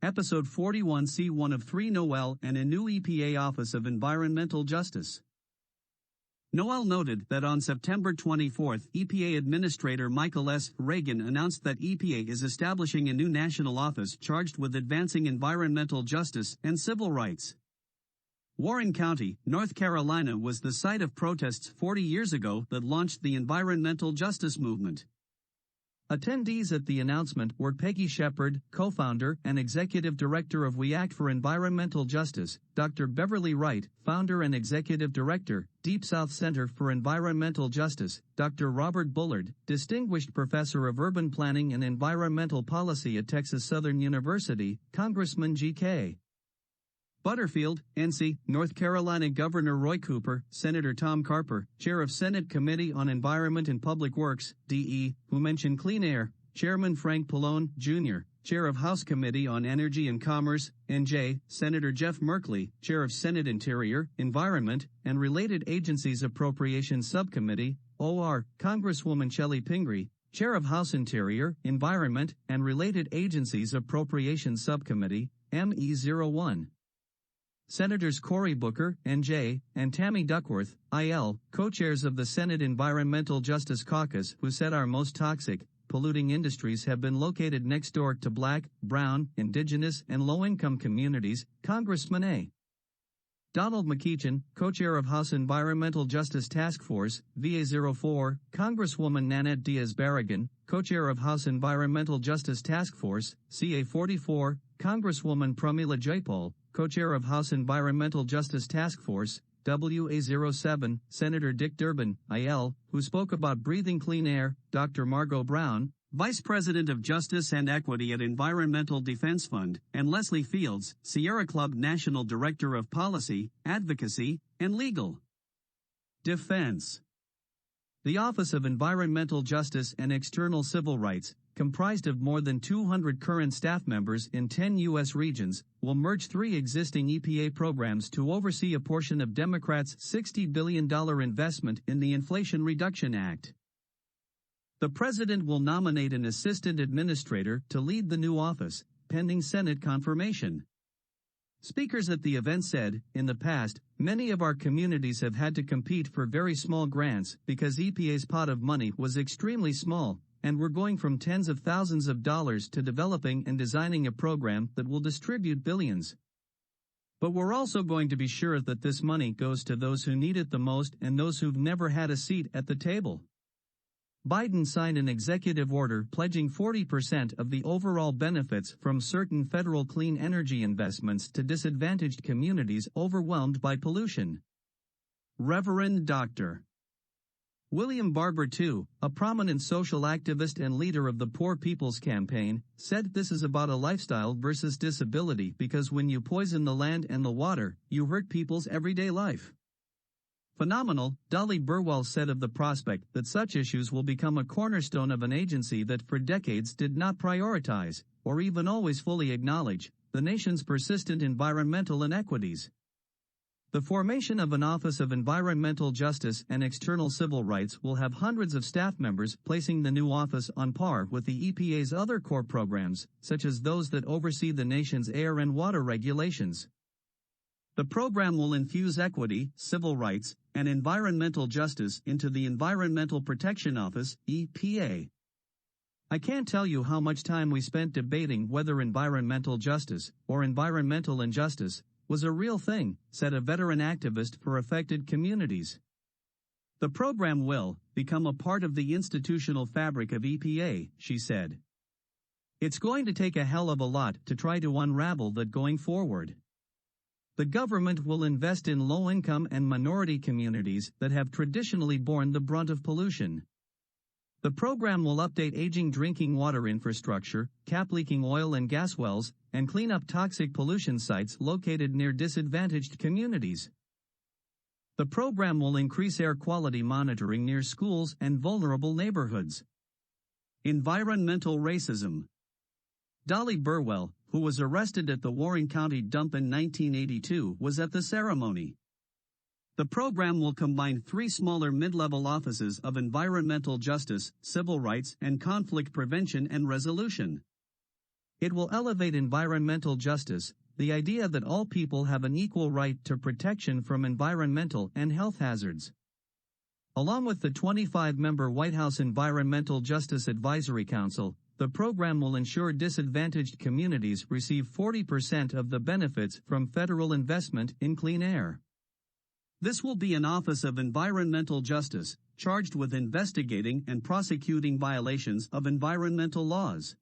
Episode 41 C1 of 3 Noel and a new EPA Office of Environmental Justice. Noel noted that on September 24, EPA Administrator Michael S. Reagan announced that EPA is establishing a new national office charged with advancing environmental justice and civil rights. Warren County, North Carolina was the site of protests 40 years ago that launched the environmental justice movement. Attendees at the announcement were Peggy Shepard, co-founder and executive director of We Act for Environmental Justice, Dr. Beverly Wright, founder and executive director, Deep South Center for Environmental Justice, Dr. Robert Bullard, distinguished professor of urban planning and environmental policy at Texas Southern University, Congressman G.K. Butterfield, NC, North Carolina Governor Roy Cooper, Senator Tom Carper, Chair of Senate Committee on Environment and Public Works, DE, who mentioned clean air, Chairman Frank Pallone, Jr., Chair of House Committee on Energy and Commerce, NJ, Senator Jeff Merkley, Chair of Senate Interior, Environment, and Related Agencies Appropriations Subcommittee, OR, Congresswoman Shelley Pingree, Chair of House Interior, Environment, and Related Agencies Appropriations Subcommittee, ME01. Senators Cory Booker, NJ, and Tammy Duckworth, IL, co-chairs of the Senate Environmental Justice Caucus, who said our most toxic, polluting industries have been located next door to Black, Brown, Indigenous, and low-income communities, Congressman A. Donald McEachin, co-chair of House Environmental Justice Task Force, VA04, Congresswoman Nanette Diaz-Barragan, co-chair of House Environmental Justice Task Force, CA44, Congresswoman Pramila Jayapal, co-chair of House Environmental Justice Task Force, WA07, Senator Dick Durbin, IL, who spoke about breathing clean air, Dr. Margot Brown, Vice President of Justice and Equity at Environmental Defense Fund, and Leslie Fields, Sierra Club National Director of Policy, Advocacy, and Legal Defense. The Office of Environmental Justice and External Civil Rights, comprised of more than 200 current staff members in 10 U.S. regions, will merge 3 existing EPA programs to oversee a portion of Democrats' $60 billion investment in the Inflation Reduction Act. The President will nominate an assistant administrator to lead the new office, pending Senate confirmation. Speakers at the event said, in the past, many of our communities have had to compete for very small grants because EPA's pot of money was extremely small, and we're going from tens of thousands of dollars to developing and designing a program that will distribute billions. But we're also going to be sure that this money goes to those who need it the most and those who've never had a seat at the table. Biden signed an executive order pledging 40% of the overall benefits from certain federal clean energy investments to disadvantaged communities overwhelmed by pollution. Reverend Dr. William Barber II, a prominent social activist and leader of the Poor People's Campaign, said this is about a lifestyle versus disability because when you poison the land and the water, you hurt people's everyday life. Phenomenal, Dolly Burwell said of the prospect that such issues will become a cornerstone of an agency that for decades did not prioritize, or even always fully acknowledge, the nation's persistent environmental inequities. The formation of an Office of Environmental Justice and External Civil Rights will have hundreds of staff members, placing the new office on par with the EPA's other core programs, such as those that oversee the nation's air and water regulations. The program will infuse equity, civil rights, and environmental justice into the Environmental Protection Office, EPA. I can't tell you how much time we spent debating whether environmental justice, or environmental injustice, was a real thing, said a veteran activist for affected communities. The program will become a part of the institutional fabric of EPA, she said. It's going to take a hell of a lot to try to unravel that going forward. The government will invest in low-income and minority communities that have traditionally borne the brunt of pollution. The program will update aging drinking water infrastructure, cap leaking oil and gas wells, and clean up toxic pollution sites located near disadvantaged communities. The program will increase air quality monitoring near schools and vulnerable neighborhoods. Environmental racism. Dolly Burwell, who was arrested at the Warren County dump in 1982, was at the ceremony. The program will combine 3 smaller mid-level offices of environmental justice, civil rights, and conflict prevention and resolution. It will elevate environmental justice, the idea that all people have an equal right to protection from environmental and health hazards. Along with the 25-member White House Environmental Justice Advisory Council, the program will ensure disadvantaged communities receive 40% of the benefits from federal investment in clean air. This will be an Office of Environmental Justice, charged with investigating and prosecuting violations of environmental laws.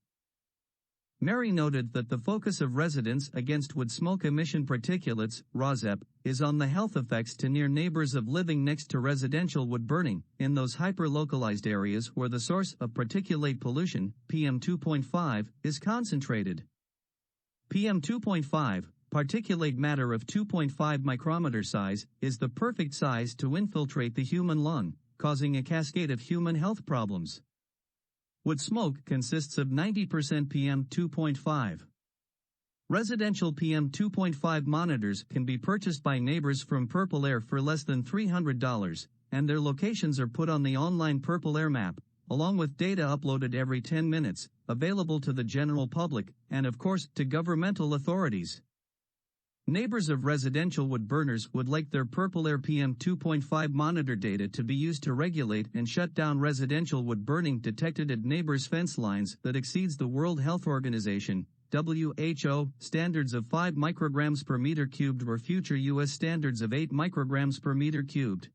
Mary noted that the focus of residents against wood smoke emission particulates, ROSEP, is on the health effects to near neighbors of living next to residential wood burning, in those hyper-localized areas where the source of particulate pollution, PM2.5, is concentrated. PM2.5, particulate matter of 2.5 micrometer size, is the perfect size to infiltrate the human lung, causing a cascade of human health problems. Wood smoke consists of 90% PM2.5. Residential PM2.5 monitors can be purchased by neighbors from Purple Air for less than $300, and their locations are put on the online Purple Air map, along with data uploaded every 10 minutes, available to the general public, and of course, to governmental authorities. Neighbors of residential wood burners would like their Purple Air PM2.5 monitor data to be used to regulate and shut down residential wood burning detected at neighbors' fence lines that exceeds the World Health Organization, WHO, standards of 5 micrograms per meter cubed or future U.S. standards of 8 micrograms per meter cubed.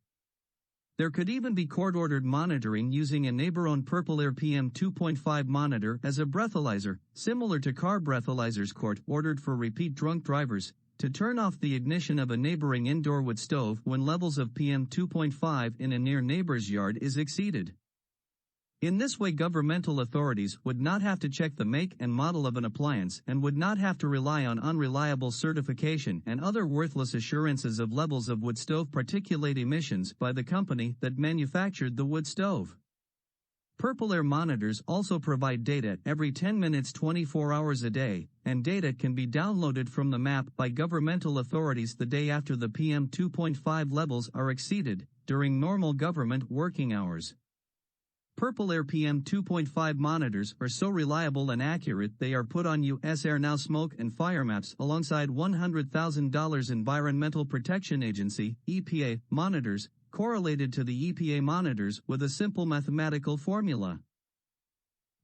There could even be court-ordered monitoring using a neighbor-owned Purple Air PM2.5 monitor as a breathalyzer, similar to car breathalyzers court-ordered for repeat drunk drivers, to turn off the ignition of a neighboring indoor wood stove when levels of PM2.5 in a near neighbor's yard is exceeded. In this way, governmental authorities would not have to check the make and model of an appliance and would not have to rely on unreliable certification and other worthless assurances of levels of wood stove particulate emissions by the company that manufactured the wood stove. Purple Air monitors also provide data every 10 minutes 24 hours a day, and data can be downloaded from the map by governmental authorities the day after the PM2.5 levels are exceeded, during normal government working hours. Purple Air PM2.5 monitors are so reliable and accurate they are put on U.S. Air Now smoke and fire maps alongside $100,000 Environmental Protection Agency, EPA, monitors, correlated to the EPA monitors with a simple mathematical formula.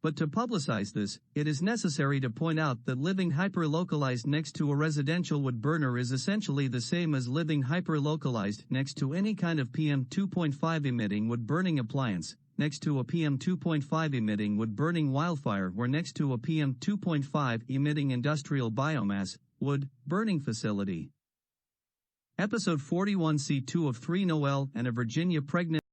But to publicize this, it is necessary to point out that living hyper-localized next to a residential wood burner is essentially the same as living hyper-localized next to any kind of PM2.5 emitting wood burning appliance, next to a PM2.5 emitting wood burning wildfire or next to a PM2.5 emitting industrial biomass, wood, burning facility. Episode 41C2 of 3 Noel and a Virginia pregnant